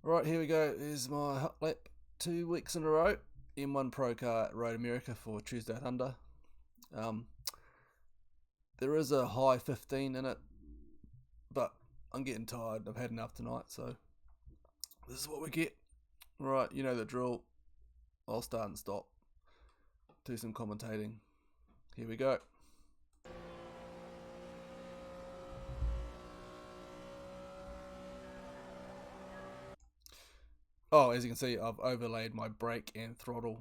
Right, here we go. Here's my Hotlap 2 weeks in a row. M1 Procar at Road America for Tuesday at Under. There is a high 15 in it, but I'm getting tired. I've had enough tonight, so this is what we get. Right, you know the drill. I'll start and stop. Do some commentating. Here we go. Oh, as you can see, I've overlaid my brake and throttle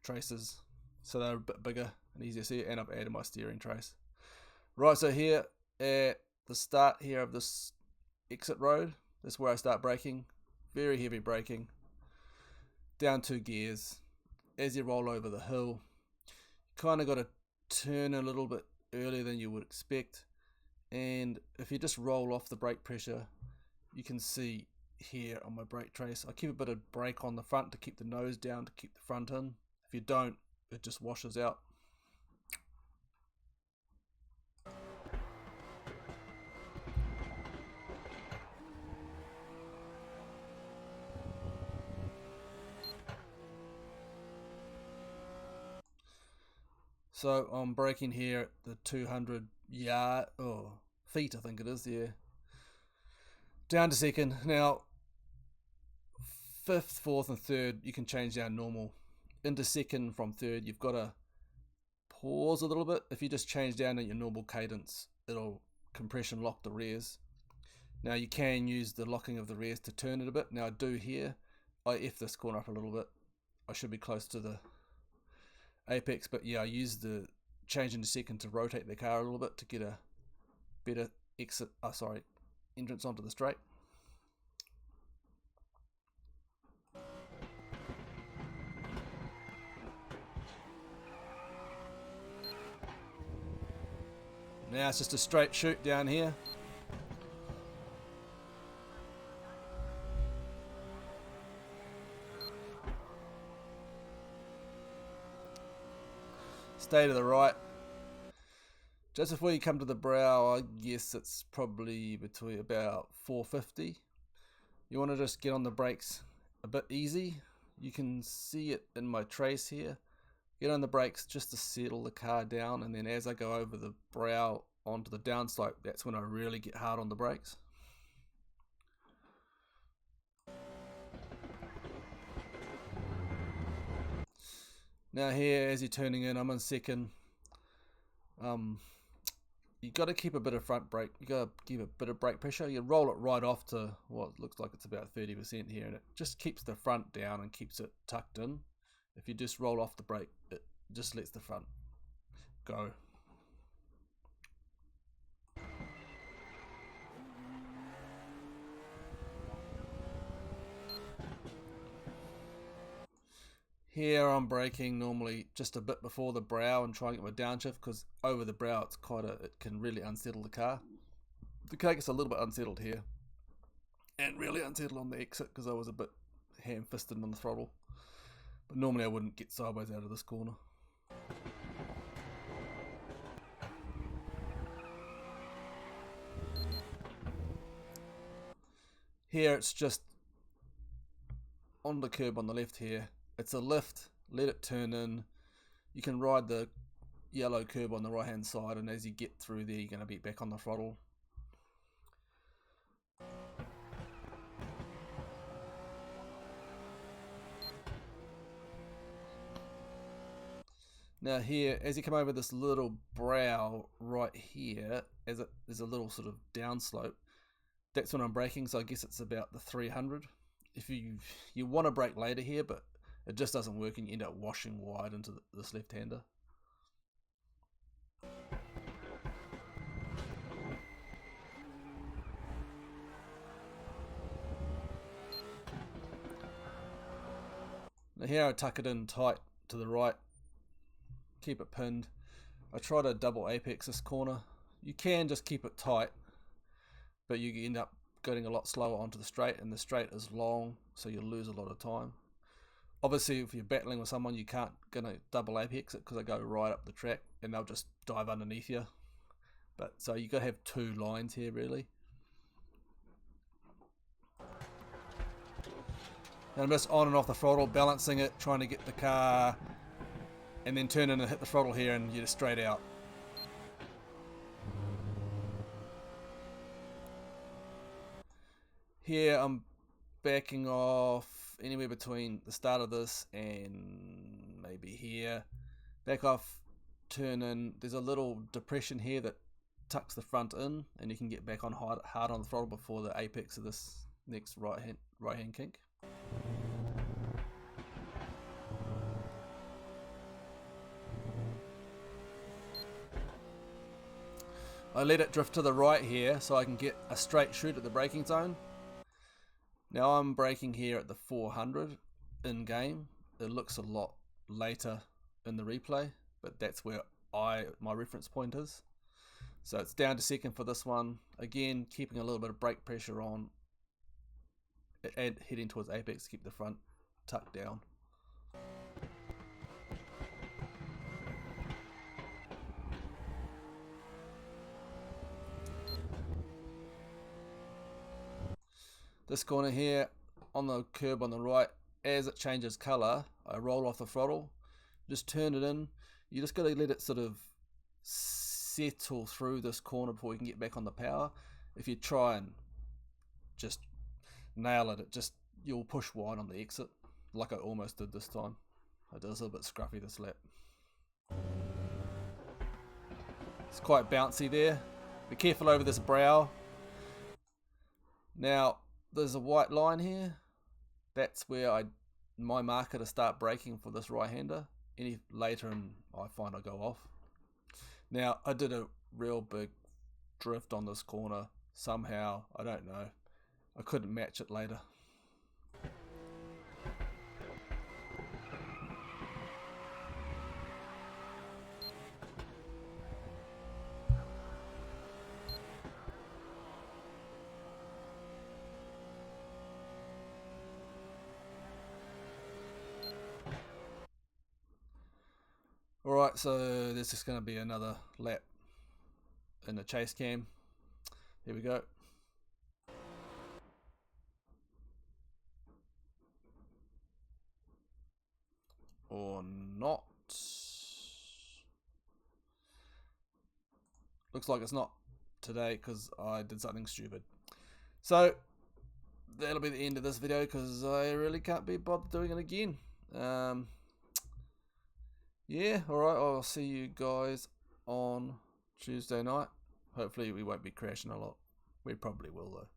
traces so they're a bit bigger and easier to see, and I've added my steering trace. Right, so here at the start here of this exit road, that's where I start braking. Very heavy braking. Down 2 gears. As you roll over the hill, you kind of got to turn a little bit earlier than you would expect. And if you just roll off the brake pressure, you can see here on my brake trace, I keep a bit of brake on the front to keep the nose down, to keep the front in. If you don't, it just washes out. So I'm braking here at the 200 feet, I think it is, yeah. Down to second. Now, 5th, 4th and 3rd, you can change down normal. Into second from 3rd, you've got to pause a little bit. If you just change down at your normal cadence, it'll compression lock the rears. Now you can use the locking of the rears to turn it a bit. Now I do here, I F this corner up a little bit. I should be close to the apex, but yeah, I use the change into second to rotate the car a little bit to get a better entrance onto the straight. Now it's just a straight shoot down here. Stay to the right. Just before you come to the brow, I guess it's probably between about 450. You want to just get on the brakes a bit easy. You can see it in my trace here. Get on the brakes just to settle the car down, and then as I go over the brow onto the downslope, that's when I really get hard on the brakes. Now here, as you're turning in, I'm on second. You got to keep a bit of front brake. You got to give a bit of brake pressure. You roll it right off to what looks like it's about 30% here, and it just keeps the front down and keeps it tucked in. If you just roll off the brake, it just lets the front go. Here I'm braking normally just a bit before the brow and trying to get my downshift, because over the brow it can really unsettle the car. The car gets a little bit unsettled here, and really unsettled on the exit because I was a bit ham-fisted on the throttle. But normally I wouldn't get sideways out of this corner. Here it's just on the curb on the left here. It's a lift, let it turn in. You can ride the yellow curb on the right hand side, and as you get through there, you're going to be back on the throttle. Now here, as you come over this little brow right here, there's a little sort of downslope. That's when I'm braking, so I guess it's about the 300. If you want to brake later here, but it just doesn't work and you end up washing wide into this left-hander. Now here I tuck it in tight to the right, keep it pinned. I try to double apex this corner. You can just keep it tight, but you end up getting a lot slower onto the straight, and the straight is long, so you'll lose a lot of time. Obviously, if you're battling with someone, you can't gonna double apex it because they go right up the track and they'll just dive underneath you. But so you gotta have 2 lines here really. And I'm just on and off the throttle, balancing it, trying to get the car, and then turn in and hit the throttle here and you're just straight out. Here I'm backing off anywhere between the start of this and maybe here. Back off, turn in. There's a little depression here that tucks the front in, and you can get back on hard on the throttle before the apex of this next right hand kink. I let it drift to the right here so I can get a straight shoot at the braking zone. Now I'm braking here at the 400 in game. It looks a lot later in the replay, but that's where my reference point is. So it's down to second for this one. Again, keeping a little bit of brake pressure on and heading towards apex to keep the front tucked down. This corner here on the curb on the right, as it changes color, I roll off the throttle, just turn it in. You just got to let it sort of settle through this corner before you can get back on the power. If you try and just nail it, you'll push wide on the exit, like I almost did this time. I did a little bit scruffy this lap. It's quite bouncy there. Be careful over this brow. Now, there's a white line here. That's where my marker to start braking for this right-hander. Any later and I find I go off. Now, I did a real big drift on this corner somehow. I don't know. I couldn't match it later. Alright, so there's just going to be another lap in the chase cam. Here we go. Or not. Looks like it's not today because I did something stupid. So that'll be the end of this video because I really can't be bothered doing it again. Yeah, alright, I'll see you guys on Tuesday night. Hopefully we won't be crashing a lot. We probably will though.